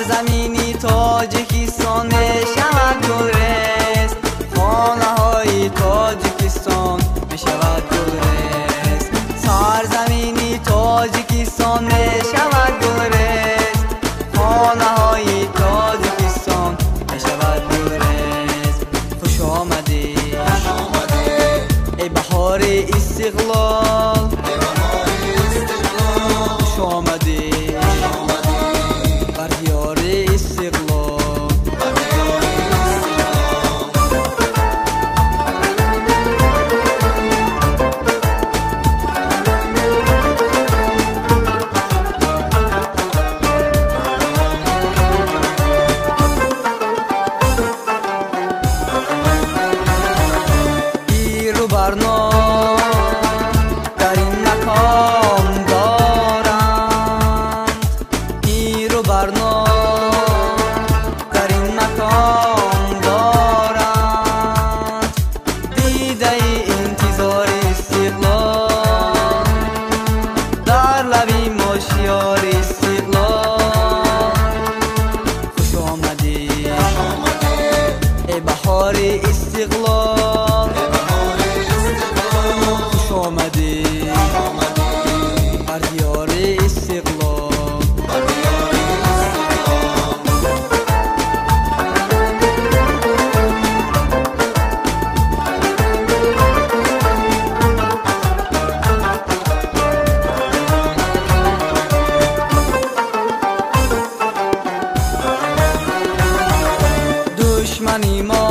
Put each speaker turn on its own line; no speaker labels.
سرزمینی تاجیکستان میشود گلرز، خانه های تاجیکستان میشود گلرز. سرزمینی تاجیکستان میشود گلرز، خانه های تاجیکستان میشود گلرز. خوش آمدی ای بهار استقلال، خوش آمدی بر دیار استقلال. بیرو برنام در این مکان دارند، بیرو برنام در این مکان دارند. دیده انتظار استقلال در لبی مشیار استقلال. خوش آمدی ای بهار استقلال، خوش آمدی بر دیار استقلال. دشمنی ما